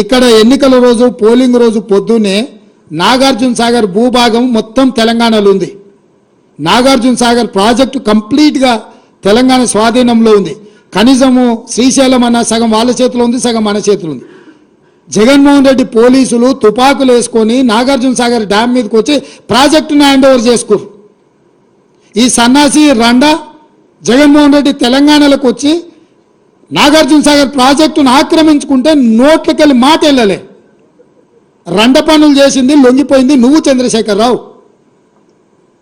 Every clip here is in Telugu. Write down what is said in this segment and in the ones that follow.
ఇక్కడ ఎన్నికల రోజు పోలింగ్ రోజు పొద్దున్నే నాగార్జున సాగర్ భూభాగం మొత్తం తెలంగాణలో ఉంది. నాగార్జున సాగర్ ప్రాజెక్టు కంప్లీట్గా తెలంగాణ స్వాధీనంలో ఉంది. కనీసము శ్రీశైలం అన్న సగం వాళ్ళ చేతిలో ఉంది, సగం మన చేతిలో ఉంది. జగన్మోహన్ రెడ్డి పోలీసులు తుపాకులు వేసుకొని నాగార్జున సాగర్ డ్యామ్ మీదకి వచ్చి ప్రాజెక్టును హ్యాండ్ ఓవర్ చేసుకోరు. ఈ సన్నాసి రండా జగన్మోహన్ రెడ్డి తెలంగాణలోకి వచ్చి నాగార్జున సాగర్ ప్రాజెక్టును ఆక్రమించుకుంటే నోట్లకెళ్ళి మాట వెళ్ళలే. రండ పనులు చేసింది లొంగిపోయింది నువ్వు చంద్రశేఖరరావు.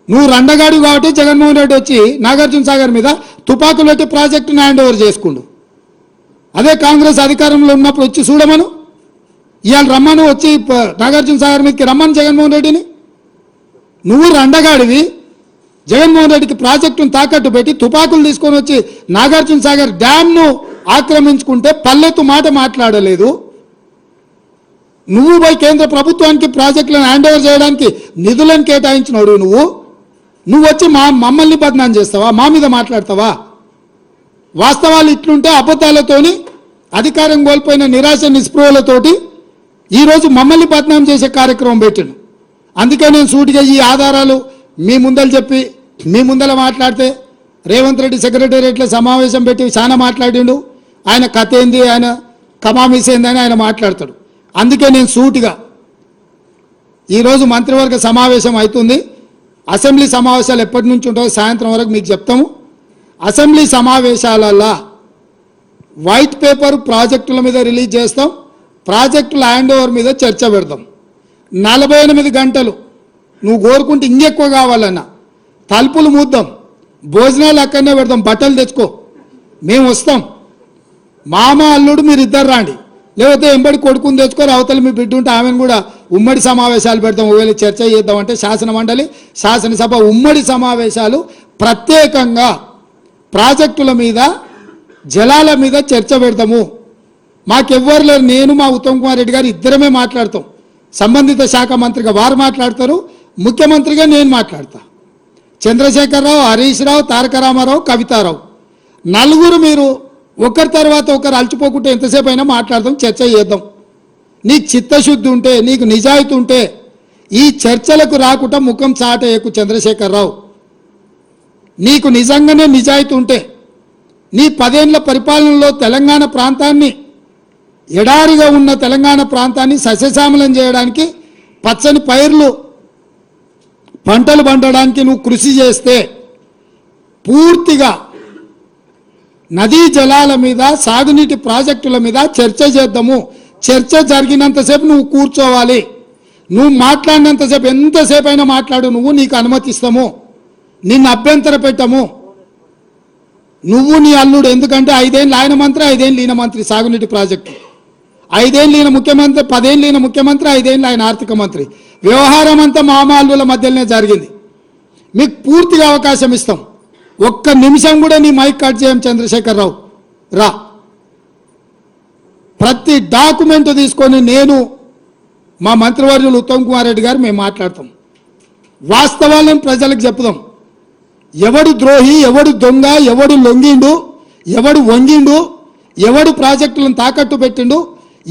నువ్వు రండగాడు కాబట్టి జగన్మోహన్ రెడ్డి వచ్చి నాగార్జున సాగర్ మీద తుపాకులు పెట్టి ప్రాజెక్టును హ్యాండ్ ఓవర్ చేసుకుండు. అదే కాంగ్రెస్ అధికారంలో ఉన్నప్పుడు వచ్చి చూడమను, ఇవాళ రమ్మను, వచ్చి నాగార్జున సాగర్ మీదకి రమ్మను జగన్మోహన్ రెడ్డిని. నువ్వు రండగాడివి జగన్మోహన్ రెడ్డికి ప్రాజెక్టును తాకట్టు పెట్టి తుపాకులు తీసుకొని వచ్చి నాగార్జున సాగర్ డ్యామ్ను ఆక్రమించుకుంటే పల్లెత్తు మాట మాట్లాడలేదు. నువ్వు పోయి కేంద్ర ప్రభుత్వానికి ప్రాజెక్టులను హ్యాండ్ ఓవర్ చేయడానికి నిధులను కేటాయించినోడు నువ్వు వచ్చి మమ్మల్ని బదనాం చేస్తావా, మా మీద మాట్లాడతావా? వాస్తవాలు ఇట్లుంటే అబద్ధాలతోని అధికారం కోల్పోయిన నిరాశ నిస్పృహలతోటి ఈరోజు మమ్మల్ని బదనాం చేసే కార్యక్రమం పెట్టాను. అందుకే నేను సూటిగా ఈ ఆధారాలు మీ ముందలు చెప్పి మీ ముందర మాట్లాడితే రేవంత్ రెడ్డి సెక్రటేరియట్లో సమావేశం పెట్టి చాలా మాట్లాడిండు. ఆయన కథ ఏంది, ఆయన కమామిస్ ఏంది అని ఆయన మాట్లాడతాడు. అందుకే నేను సూటిగా ఈరోజు మంత్రివర్గ సమావేశం అవుతుంది. అసెంబ్లీ సమావేశాలు ఎప్పటి నుంచి ఉంటాయో సాయంత్రం వరకు మీకు చెప్తాము. అసెంబ్లీ సమావేశాలలో వైట్ పేపర్ ప్రాజెక్టుల మీద రిలీజ్ చేస్తాం, ప్రాజెక్టుల హ్యాండ్ ఓవర్ మీద చర్చ పెడతాం. 48 గంటలు నువ్వు కోరుకుంటే ఇంకెక్కువ కావాలన్నా తలుపులు మూద్దాం, భోజనాలు అక్కడనే పెడతాం, బట్టలు తెచ్చుకో, మేము వస్తాం. మామ అల్లుడు మీరు ఇద్దరు రాండి, లేకపోతే ఎంబడి కొడుకుని తెచ్చుకొని అవతల మీ బిడ్డ ఉంటే ఆమెను కూడా ఉమ్మడి సమావేశాలు పెడతాం. ఒకవేళ చర్చ చేద్దామంటే శాసన మండలి శాసనసభ ఉమ్మడి సమావేశాలు ప్రత్యేకంగా ప్రాజెక్టుల మీద జలాల మీద చర్చ పెడతాము. మాకెవ్వరు లేరు, నేను మా ఉత్తమ్ కుమార్ రెడ్డి గారు ఇద్దరమే మాట్లాడతాం. సంబంధిత శాఖ మంత్రిగా వారు మాట్లాడతారు, ముఖ్యమంత్రిగా నేను మాట్లాడతా. చంద్రశేఖరరావు, హరీష్ రావు, తారక రామారావు, కవితారావు నలుగురు మీరు ఒకరి తర్వాత ఒకరు అలచిపోకుంటే ఎంతసేపు అయినా మాట్లాడదాం, చర్చ చేద్దాం. నీకు చిత్తశుద్ధి ఉంటే, నీకు నిజాయితీ ఉంటే ఈ చర్చలకు రాకుండా ముఖం చాటేయకు చంద్రశేఖరరావు. నీకు నిజంగానే నిజాయితీ ఉంటే నీ 10 ఏళ్ల పరిపాలనలో తెలంగాణ ప్రాంతాన్ని, ఎడారిగా ఉన్న తెలంగాణ ప్రాంతాన్ని సస్యశ్యామలం చేయడానికి, పచ్చని పైర్లు పంటలు పండడానికి నువ్వు కృషి చేస్తే పూర్తిగా నదీ జలాల మీద సాగునీటి ప్రాజెక్టుల మీద చర్చ చేద్దాము. చర్చ జరిగినంతసేపు నువ్వు కూర్చోవాలి, నువ్వు మాట్లాడినంతసేపు ఎంతసేపు అయినా మాట్లాడు, నువ్వు నీకు అనుమతిస్తాము, నిన్ను అభ్యంతర పెట్టము. నువ్వు నీ అల్లుడు, ఎందుకంటే 5 ఏళ్ళు ఆయన మంత్రి, 5 ఏళ్ళు ఈయన మంత్రి సాగునీటి ప్రాజెక్టు, 5 ఏళ్ళు ఈయన ముఖ్యమంత్రి, 10 ఏళ్ళు ఈయన ముఖ్యమంత్రి, 5 ఏళ్ళు ఆయన ఆర్థిక మంత్రి. వ్యవహారం అంతా మామ అల్లుల మధ్యలోనే జరిగింది. మీకు పూర్తిగా అవకాశం ఇస్తాం. ఒక్క నిమిషం కూడా నీ మైక్ కట్ చేయం చంద్రశేఖరరావు, రా. ప్రతి డాక్యుమెంట్ తీసుకొని నేను మా మంత్రివర్యులు ఉత్తమ్ కుమార్ రెడ్డి గారు మేము మాట్లాడతాం. వాస్తవాలను ప్రజలకు చెప్పుదాం. ఎవడు ద్రోహి, ఎవడు దొంగ, ఎవడు లొంగిండు, ఎవడు వంగిండు, ఎవడు ప్రాజెక్టులను తాకట్టు పెట్టిండు,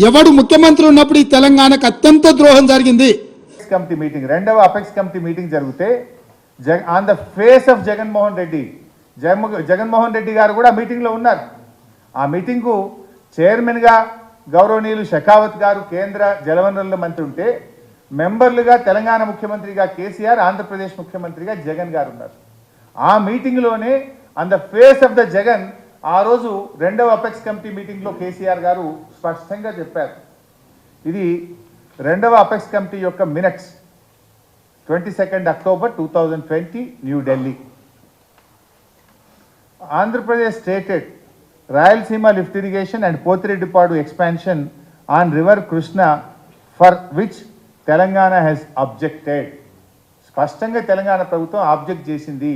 ఎవడు ముఖ్యమంత్రి ఉన్నప్పుడు ఈ తెలంగాణకు అత్యంత ద్రోహం జరిగింది. కమిటీ మీటింగ్, రెండవ అపెక్స్ కమిటీ మీటింగ్ జరిగితే on the face of Jaganmohan Reddy గారు కూడా మీటింగ్లో ఉన్నారు. ఆ మీటింగ్కు చైర్మన్గా గౌరవనీయులు షెకావత్ గారు కేంద్ర జలవనరుల మంత్రి ఉంటే, మెంబర్లుగా తెలంగాణ ముఖ్యమంత్రిగా కేసీఆర్, ఆంధ్రప్రదేశ్ ముఖ్యమంత్రిగా జగన్ గారు ఉన్నారు. ఆ మీటింగ్లోనే on the face of the Jagan ఆ రోజు రెండవ అపెక్స్ కమిటీ మీటింగ్లో కేసీఆర్ గారు స్పష్టంగా చెప్పారు. ఇది రెండవ అపెక్స్ కమిటీ యొక్క minutes, 22 October 2020, New Delhi. Andhra Pradesh stated Rayalaseema lift irrigation and Potireddipadu expansion on river Krishna, for which Telangana has objected. స్పష్టంగా తెలంగాణ ప్రభుత్వం ఆబ్జెక్ట్ చేసింది.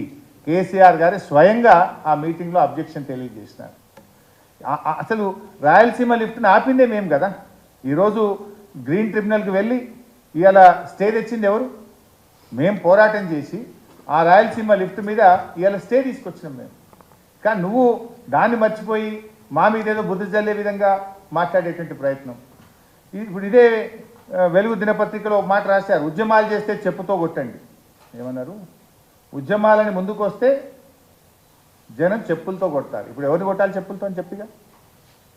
కేసీఆర్ గారు స్వయంగా ఆ మీటింగ్లో అబ్జెక్షన్ తెలియజేసినారు. అసలు రాయలసీమ లిఫ్ట్ని ఆపిందే మేము కదా. ఈరోజు గ్రీన్ ట్రిబ్యునల్కి వెళ్ళి ఇవాళ స్టే తెచ్చింది ఎవరు? మేము పోరాటం చేసి ఆ రాయలసీమ లిఫ్ట్ మీద ఇవాళ స్టే తీసుకొచ్చినాం మేము. కానీ నువ్వు దాన్ని మర్చిపోయి మా మీద ఏదో బుద్ధి జల్లే విధంగా మాట్లాడేటువంటి ప్రయత్నం. ఇప్పుడు ఇదే వెలుగు దినపత్రికలో ఒక మాట రాశారు, ఉద్యమాలు చేస్తే చెప్పుతో కొట్టండి. ఏమన్నారు? ఉద్యమాలని ముందుకు వస్తే జనం చెప్పులతో కొడతారు. ఇప్పుడు ఎవరిని కొట్టాలి చెప్పులతో అని చెప్పిగా?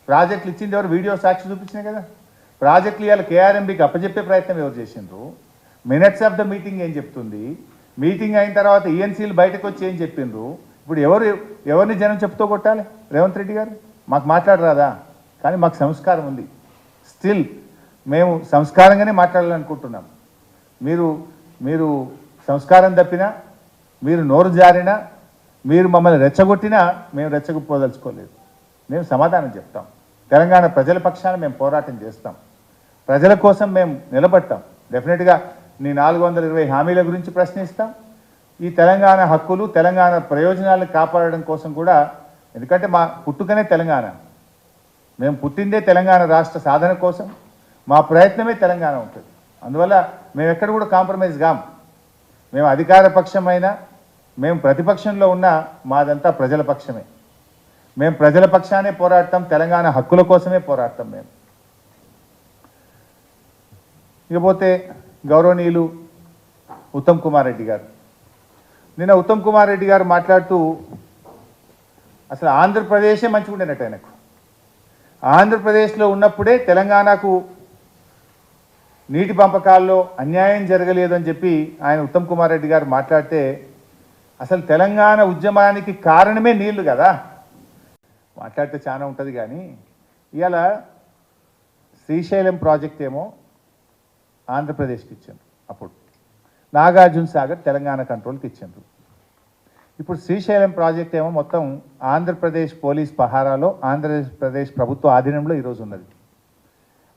ప్రాజెక్టులు ఇచ్చింది ఎవరు? వీడియో సాక్షి చూపించినాయి కదా. ప్రాజెక్టులు ఇవాళ కేఆర్ఎంబీకి అప్పచెప్పే ప్రయత్నం ఎవరు చేసిండ్రు? మినిట్స్ ఆఫ్ ద మీటింగ్ ఏం చెప్తుంది? మీటింగ్ అయిన తర్వాత ఈఎన్సీలు బయటకు వచ్చి ఏం చెప్పిండ్రు? ఇప్పుడు ఎవరిని జనం చెప్పుతో కొట్టాలి? రేవంత్ రెడ్డి గారు మాకు మాట్లాడరాదా? కానీ మాకు సంస్కారం ఉంది. స్టిల్ మేము సంస్కారంగానే మాట్లాడాలనుకుంటున్నాం. మీరు సంస్కారం తప్పినా, మీరు నోరు జారినా, మీరు మమ్మల్ని రెచ్చగొట్టినా మేము రెచ్చగొట్టుకోదలుచుకోలేదు. మేము సమాధానం చెప్తాం. తెలంగాణ ప్రజల పక్షాన మేము పోరాటం చేస్తాం. ప్రజల కోసం మేము నిలబడతాం. డెఫినెట్గా నీ 420 హామీల గురించి ప్రశ్నిస్తాం. ఈ తెలంగాణ హక్కులు, తెలంగాణ ప్రయోజనాలను కాపాడడం కోసం కూడా, ఎందుకంటే మా పుట్టుకనే తెలంగాణ, మేము పుట్టిందే తెలంగాణ రాష్ట్ర సాధన కోసం, మా ప్రయత్నమే తెలంగాణ ఉంటుంది. అందువల్ల మేము ఎక్కడ కూడా కాంప్రమైజ్ కాం. మేము అధికార పక్షమైనా, మేము ప్రతిపక్షంలో ఉన్నా మాదంతా ప్రజల పక్షమే. మేము ప్రజల పక్షానే పోరాడతాం, తెలంగాణ హక్కుల కోసమే పోరాడతాం మేము. ఇకపోతే గౌరవనీయులు ఉత్తమ్ కుమార్ రెడ్డి గారు, నిన్న ఉత్తమ్ కుమార్ రెడ్డి గారు మాట్లాడుతూ అసలు ఆంధ్రప్రదేశే మంచిగా ఉండేనట్టు ఆయనకు. ఆంధ్రప్రదేశ్లో ఉన్నప్పుడే తెలంగాణకు నీటి పంపకాల్లో అన్యాయం జరగలేదు అని చెప్పి ఆయన ఉత్తమ్ కుమార్ రెడ్డి గారు మాట్లాడితే, అసలు తెలంగాణ ఉద్యమానికి కారణమే నీళ్లు కదా. మాట్లాడితే చాలా ఉంటుంది. కానీ ఇవాళ శ్రీశైలం ప్రాజెక్ట్ ఏమో ఆంధ్రప్రదేశ్కి ఇచ్చారు, అప్పుడు నాగార్జున సాగర్ తెలంగాణ కంట్రోల్కి ఇచ్చారు. ఇప్పుడు శ్రీశైలం ప్రాజెక్ట్ ఏమో మొత్తం ఆంధ్రప్రదేశ్ పోలీస్ పహారాలో, ఆంధ్రప్రదేశ్ ప్రభుత్వ ఆధీనంలో ఈరోజు ఉన్నది.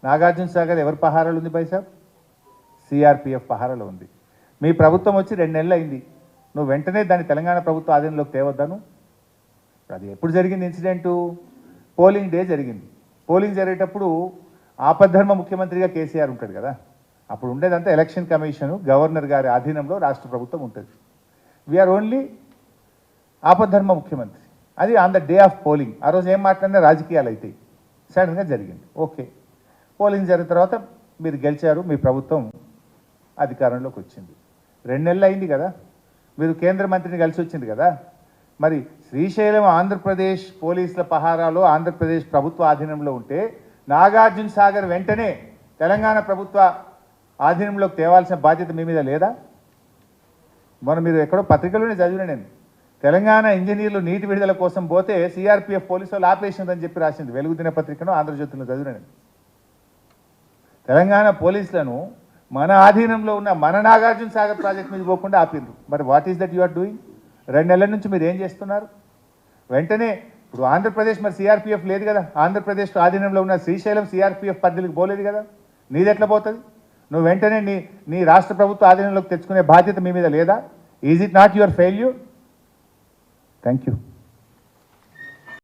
నాగార్జున సాగర్ ఎవరి పహారాలు ఉంది పైసాబ్? సిఆర్పిఎఫ్ పహారాలో ఉంది. మీ ప్రభుత్వం వచ్చి 2 నెలలు అయింది. నువ్వు వెంటనే దాన్ని తెలంగాణ ప్రభుత్వ ఆధీనంలోకి తేవద్దాను. అది ఎప్పుడు జరిగింది ఇన్సిడెంటు? పోలింగ్ డే జరిగింది. పోలింగ్ జరిగేటప్పుడు ఆపద్ధర్మ ముఖ్యమంత్రిగా కేసీఆర్ ఉంటాడు కదా. అప్పుడు ఉండేదంతా ఎలక్షన్ కమిషను, గవర్నర్ గారి ఆధీనంలో రాష్ట్ర ప్రభుత్వం ఉంటుంది. వీఆర్ ఓన్లీ ఆపద్ధర్మ ముఖ్యమంత్రి. అది on the day of polling. ఆ రోజు ఏం మాట్లాడినా రాజకీయాలు అవుతాయి. సడన్గా జరిగింది. ఓకే, పోలింగ్ జరిగిన తర్వాత మీరు గెలిచారు, మీ ప్రభుత్వం అధికారంలోకి వచ్చింది. 2 నెలలు అయింది కదా, మీరు కేంద్ర మంత్రిని కలిసి వచ్చింది కదా. మరి శ్రీశైలం ఆంధ్రప్రదేశ్ పోలీసుల పహారాలో, ఆంధ్రప్రదేశ్ ప్రభుత్వ ఆధీనంలో ఉంటే నాగార్జున సాగర్ వెంటనే తెలంగాణ ప్రభుత్వ ఆధీనంలోకి తేవాల్సిన బాధ్యత మీ మీద లేదా? మీరు ఎక్కడో పత్రికలోనే చదివిన నేను, తెలంగాణ ఇంజనీర్లు నీటి విడుదల కోసం పోతే సిఆర్పిఎఫ్ పోలీసు వాళ్ళు ఆపేసిందని చెప్పి రాసింది వెలుగు దినపత్రికను, ఆంధ్రజ్యోతిలో చదివిన నేను. తెలంగాణ పోలీసులను మన ఆధీనంలో ఉన్న మన నాగార్జున సాగర్ ప్రాజెక్ట్ మీద పోకుండా ఆపిండ్రు. మరి what is that you are doing? 2 నెలల నుంచి మీరు ఏం చేస్తున్నారు? వెంటనే ఇప్పుడు ఆంధ్రప్రదేశ్ మరి సిఆర్పిఎఫ్ లేదు కదా, ఆంధ్రప్రదేశ్ ఆధీనంలో ఉన్న శ్రీశైలం సిఆర్పిఎఫ్ పరిధికి పోలేదు కదా, నీది ఎట్లా పోతుంది? నువ్వు వెంటనే నీ రాష్ట్ర ప్రభుత్వ ఆధీనంలోకి తెచ్చుకునే బాధ్యత మీ మీద లేదా? Is it not your failure? Thank you.